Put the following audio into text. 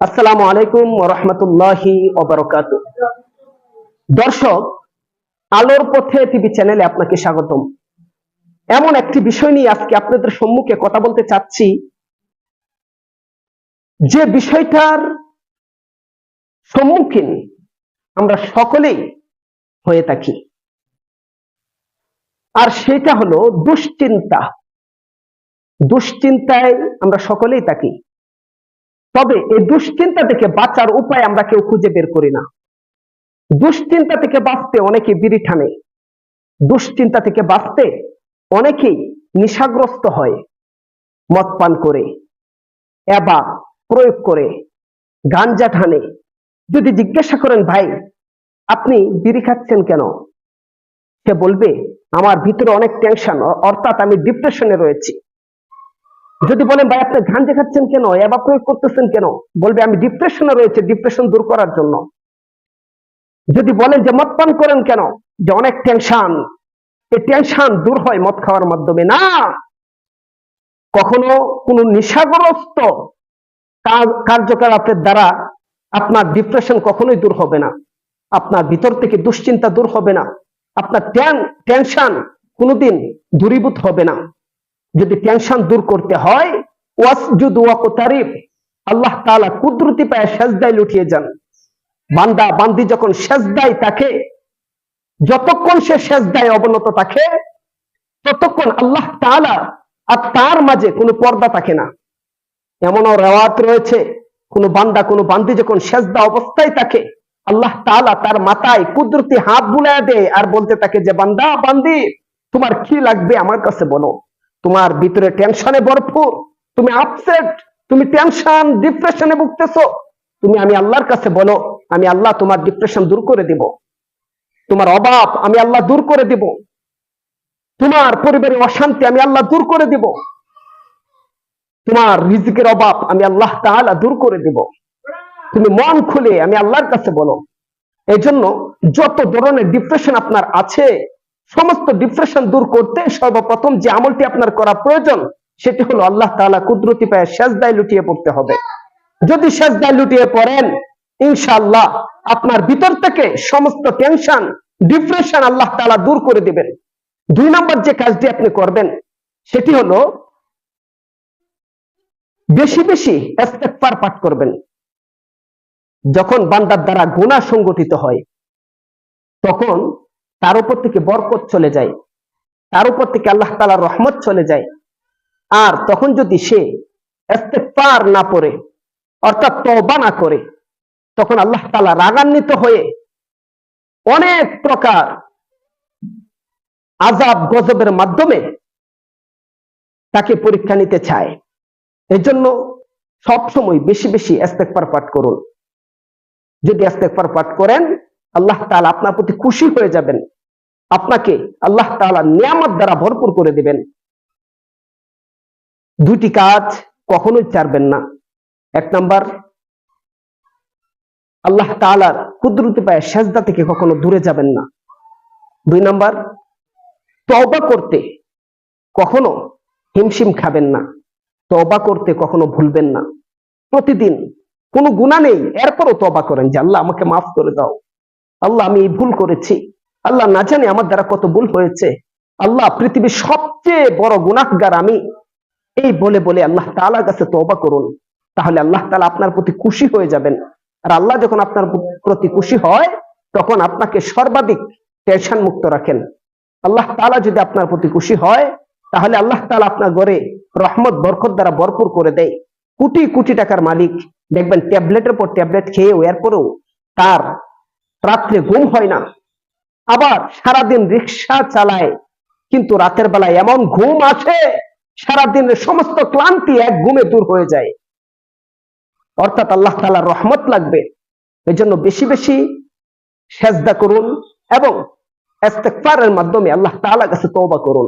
আসসালামু আলাইকুম ওয়া রাহমাতুল্লাহি ওয়া বারাকাতুহু। দর্শক, আলোর পথে টিভি চ্যানেলে আপনাকে স্বাগতম। এমন একটি বিষয় নিয়ে আজকে আপনাদের সম্মুখে কথা বলতে চাচ্ছি, যে বিষয়টার সম্মুখীন আমরা সকলেই হয়ে থাকি, আর সেটা হলো দুশ্চিন্তা। দুশ্চিন্তায় আমরা সকলেই থাকি, তবে এই দুশ্চিন্তা থেকে বাঁচার উপায় আমরা কেউ খুঁজে বের করি না। দুশ্চিন্তা থেকে বাঁচতে অনেকে বিড়ি টানে, দুশ্চিন্তা থেকে বাঁচতে অনেকেই নেশাগ্রস্ত হয়, মদ পান করে, এবা প্রয়োগ করে, গাঞ্জা টানে। যদি জিজ্ঞাসা করেন, ভাই আপনি বিড়ি খাচ্ছেন কেন, সে বলবে আমার ভিতরে অনেক টেনশন, অর্থাৎ আমি ডিপ্রেশনে রয়েছি। যদি বলেন, ভাই আপনি গাঞ্জা খাচ্ছেন কেন, এবা প্রয়োগ করতেছেন কেন, বলবে আমি ডিপ্রেশনে রয়েছে, ডিপ্রেশন দূর করার জন্য। যদি বলেন যে মদ পান করেন কেন, যে অনেক টেনশন, এই টেনশন দূর হয় মদ খাওয়ার মাধ্যমে না। কখনো কোনো নেশাগ্রস্ত কার্যকলাপের দ্বারা আপনার ডিপ্রেশন কখনোই দূর হবে না, আপনার ভিতর থেকে দুশ্চিন্তা দূর হবে না, আপনার টেনশন কোনোদিন দূরীভূত হবে না। যদি টেনশন দূর করতে হয়, ওয়াসজুদ ওয়াকতারিব, আল্লাহ তাআলা কুদরতি পায়ে সেজদায় লুটিয়ে যান। বান্দা বান্দি যখন সেজদায় থাকে, যতক্ষণ সে সেজদায় অবনত থাকে, ততক্ষণ আল্লাহ তাআলা আর তার মাঝে কোনো পর্দা থাকে না। এমনও রিওয়ায়াত রয়েছে, কোনো বান্দা কোনো বান্দি যখন সেজদা অবস্থায় থাকে, আল্লাহ তাআলা তার মাথায় কুদরতি হাত বুলায় দেয় আর বলতে থাকে যে বান্দা বান্দি, তোমার কি লাগবে আমার কাছে বলো। তোমার ভিতরে টেনশনে ভরপুর, তুমি আপসেট, তুমি টেনশন ডিপ্রেশনে ভুগতেছো, তুমি আমি আল্লাহর কাছে বলো, আমি আল্লাহ তোমার ডিপ্রেশন দূর করে দিব। তোমার অভাব আমি আল্লাহ দূর করে দিব, তোমার পরিবারের অশান্তি আমি আল্লাহ দূর করে দিব, তোমার রিজিকের অভাব আমি আল্লাহ তাআলা দূর করে দিব। তুমি মন খুলে আমি আল্লাহর কাছে বলো। এই জন্য যত ধরনের ডিপ্রেশন আপনার আছে, সমস্ত ডিপ্রেশন দূর করতে সর্বপ্রথম যে আমলটি আপনার করা প্রয়োজন, সেটি হলো আল্লাহ তাআলা কুদরতি পায়ে সেজদায় লুটিয়ে পড়তে হবে। যদি সেজদায় লুটিয়ে পড়েন, ইনশাআল্লাহ আপনার ভিতর থেকে সমস্ত টেনশন ডিপ্রেশন আল্লাহ তাআলা দূর করে দিবেন। 2 নম্বর যে কাজটি আপনি করবেন, সেটি হলো বেশি বেশি ইস্তেগফার পাঠ করবেন। যখন বান্দার দ্বারা গুনাহ সংগঠিত হয়, তখন তার উপর থেকে বরকত চলে যায়, তার উপর থেকে আল্লাহ তাআলার রহমত চলে যায়। আর তখন যদি সে ইস্তেগফার না পড়ে, অর্থাৎ তওবা না করে, তখন আল্লাহ তাআলা রাগান্বিত হয়ে অনেক প্রকার আযাব গজবের মাধ্যমে তাকে পরীক্ষা নিতে চায়। এজন্য সবসময় বেশি বেশি ইস্তেগফার পাঠ করুন। যদি ইস্তেগফার পাঠ করেন, আল্লাহ তাআলা আপনার প্রতি খুশি হয়ে যাবেন, আপনাকে আল্লাহ তাআলা নিয়ামত দ্বারা ভরপুর করে দিবেন। 2টি কাজ কখনোই ছাড়বেন না। 1 নাম্বার, আল্লাহ তাআলার কুদরতি পায়ে সেজদা থেকে কখনো দূরে যাবেন না। 2 নাম্বার, তওবা করতে কখনো হিমশিম খাবেন না, তওবা করতে কখনো ভুলবেন না। প্রতিদিন কোনো গুনাহ নেই, এরপরও তওবা করেন যে আল্লাহ আমাকে মাফ করে দাও, আল্লাহ আমি এই ভুল করেছি, আল্লাহ না জানি আমার দ্বারা কত ভুল হয়েছে, আল্লাহ পৃথিবীর সবচেয়ে বড় গুনাহগার আমি, এই বলে বলে আল্লাহ তাআলার কাছে তওবা করুন। তাহলে আল্লাহ তাআলা আপনার প্রতি খুশি হয়ে যাবেন। আর আল্লাহ যখন আপনার প্রতি খুশি হয়, তখন আপনাকে সর্বাধিক টেনশন মুক্ত রাখেন। আল্লাহ তাআলা যদি আপনার প্রতি খুশি হয়, তাহলে আল্লাহ তাআলা আপনার ঘরে রহমত বরকত দ্বারা ভরপুর করে দেয়। কোটি কোটি টাকার মালিক দেখবেন ট্যাবলেটের পর ট্যাবলেট খেয়েও এরপরেও তার রাত্রে ঘুম হয় না। আবার সারাদিন রিক্সা চালায়, কিন্তু রাতের বেলায় এমন ঘুম আসে, সারাদিনের সমস্ত ক্লান্তি এক ঘুমে দূর হয়ে যায়। অর্থাৎ আল্লাহ তাআলার রহমত লাগবে। এই জন্য বেশি বেশি সেজদা করুন এবং ইস্তেগফারের মাধ্যমে আল্লাহ তাআলার কাছে তওবা করুন।